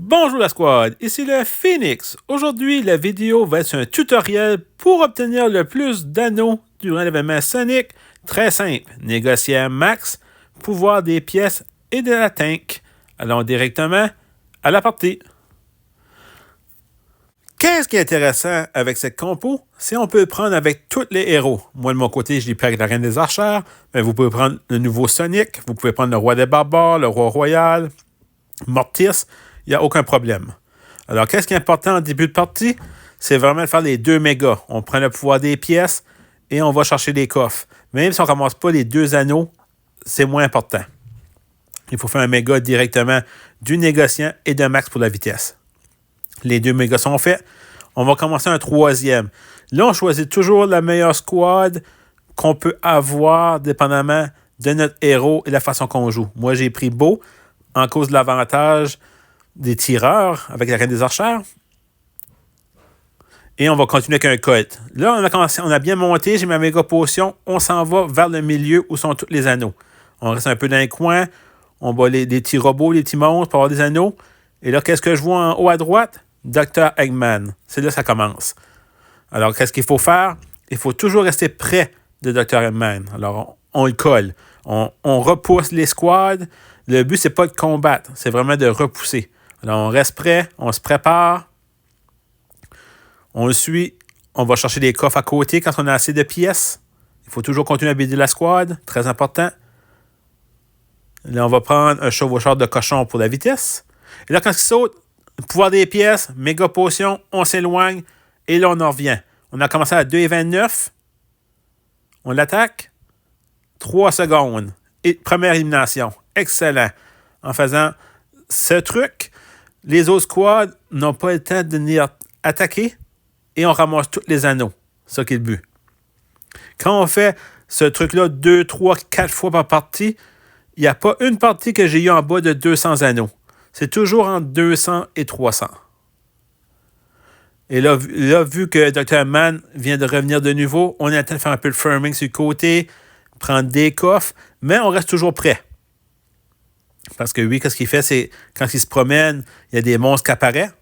Bonjour la squad, ici le Phoenix. Aujourd'hui, la vidéo va être un tutoriel pour obtenir le plus d'anneaux durant l'événement Sonic. Très simple, négocier un max, pouvoir des pièces et de la tank. Allons directement à la partie. Qu'est-ce qui est intéressant avec cette compo? C'est qu'on peut le prendre avec tous les héros. Moi, de mon côté, je l'ai pris avec la Reine des Archères, mais vous pouvez prendre le nouveau Sonic, vous pouvez prendre le Roi des Barbares, le Roi Royal, Mortis. Il n'y a aucun problème. Alors, qu'est-ce qui est important en début de partie? C'est vraiment de faire les deux mégas. On prend le pouvoir des pièces et on va chercher les coffres. Même si on ne ramasse pas les deux anneaux, c'est moins important. Il faut faire un méga directement du négociant et d'un max pour la vitesse. Les deux mégas sont faits. On va commencer un troisième. Là, on choisit toujours la meilleure squad qu'on peut avoir dépendamment de notre héros et la façon qu'on joue. Moi, j'ai pris Beau en cause de l'avantage des tireurs avec la Reine des Archères. Et on va continuer avec un colt. Là, on a bien monté, j'ai ma méga potion. On s'en va vers le milieu où sont tous les anneaux. On reste un peu dans les coins. On va les petits robots, les petits monstres pour avoir des anneaux. Et là, qu'est-ce que je vois en haut à droite? Dr. Eggman. C'est là que ça commence. Alors, qu'est-ce qu'il faut faire? Il faut toujours rester près de Dr. Eggman. Alors, on le colle. On repousse les squads. Le but, c'est pas de combattre. C'est vraiment de repousser. Alors, on reste prêt, on se prépare, on le suit, on va chercher des coffres à côté quand on a assez de pièces. Il faut toujours continuer à builder la squad, très important. Là, on va prendre un chevaucheur de cochon pour la vitesse. Et là, quand il saute, pouvoir des pièces, méga potion, on s'éloigne, et là, on en revient. On a commencé à 2,29. On l'attaque. 3 secondes. Et première élimination. Excellent. En faisant ce truc, les autres squads n'ont pas le temps de venir attaquer et on ramasse tous les anneaux. C'est ça qui est le but. Quand on fait ce truc-là 2, 3, 4 fois par partie, il n'y a pas une partie que j'ai eu en bas de 200 anneaux. C'est toujours entre 200 et 300. Et là, vu que Dr. Man vient de revenir de nouveau, on est en train de faire un peu de farming sur le côté, prendre des coffres, mais on reste toujours prêt. Parce que lui, qu'est-ce qu'il fait, c'est quand il se promène, il y a des monstres qui apparaissent.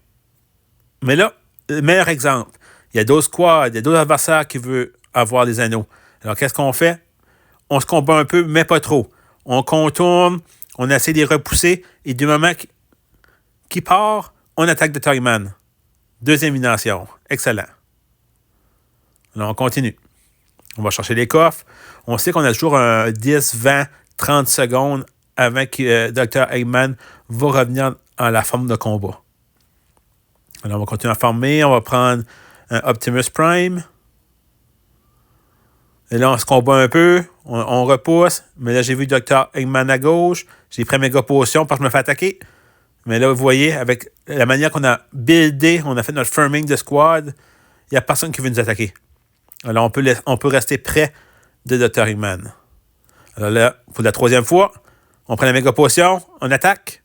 Mais là, le meilleur exemple, il y a d'autres squads, il y a d'autres adversaires qui veulent avoir des anneaux. Alors, qu'est-ce qu'on fait? On se combat un peu, mais pas trop. On contourne, on essaie de les repousser, et du moment qu'il part, on attaque de Toyman. Deuxième élimination. Excellent. Alors, on continue. On va chercher les coffres. On sait qu'on a toujours un 10, 20, 30 secondes avant que Dr. Eggman va revenir en la forme de combat. Alors, on va continuer à farmer. On va prendre un Optimus Prime. Et là, on se combat un peu. On repousse. Mais là, j'ai vu Dr. Eggman à gauche. J'ai pris méga potion parce que je me fais attaquer. Mais là, vous voyez, avec la manière qu'on a buildé, on a fait notre farming de squad, il n'y a personne qui veut nous attaquer. Alors, on peut rester près de Dr. Eggman. Alors là, pour la troisième fois, on prend la méga potion, on attaque.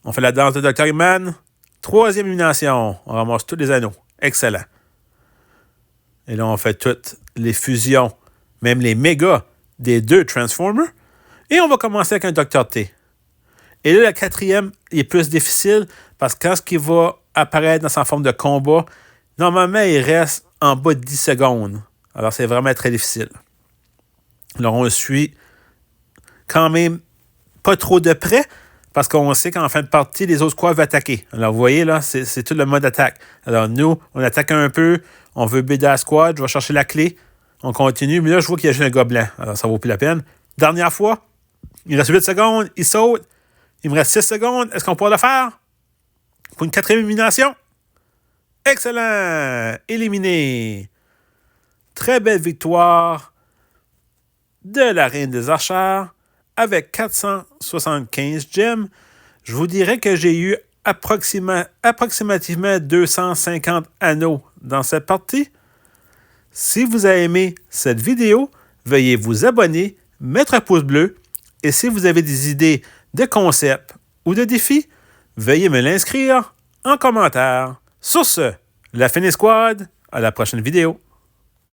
On fait la danse de Dr. Eggman. Troisième élimination. On ramasse tous les anneaux. Excellent. Et là, on fait toutes les fusions, même les mégas des deux Transformers. Et on va commencer avec un Dr. T. Et là, le quatrième est plus difficile parce que quand il va apparaître dans sa forme de combat, normalement, il reste en bas de 10 secondes. Alors, c'est vraiment très difficile. Alors, on le suit quand même pas trop de près, parce qu'on sait qu'en fin de partie, les autres squads vont attaquer. Alors, vous voyez, là, c'est tout le mode attaque. Alors, nous, on attaque un peu, on veut baider la squad, je vais chercher la clé, on continue, mais là, je vois qu'il y a juste un gars blanc. Alors, ça vaut plus la peine. Dernière fois, il reste 8 secondes, il saute, il me reste 6 secondes, est-ce qu'on pourra le faire? Pour une quatrième élimination? Excellent! Éliminé! Très belle victoire de la Reine des Archères. Avec 475 gemmes, je vous dirais que j'ai eu approximativement 250 anneaux dans cette partie. Si vous avez aimé cette vidéo, veuillez vous abonner, mettre un pouce bleu, et si vous avez des idées de concepts ou de défis, veuillez me l'inscrire en commentaire. Sur ce, la Phoenix Squad, à la prochaine vidéo.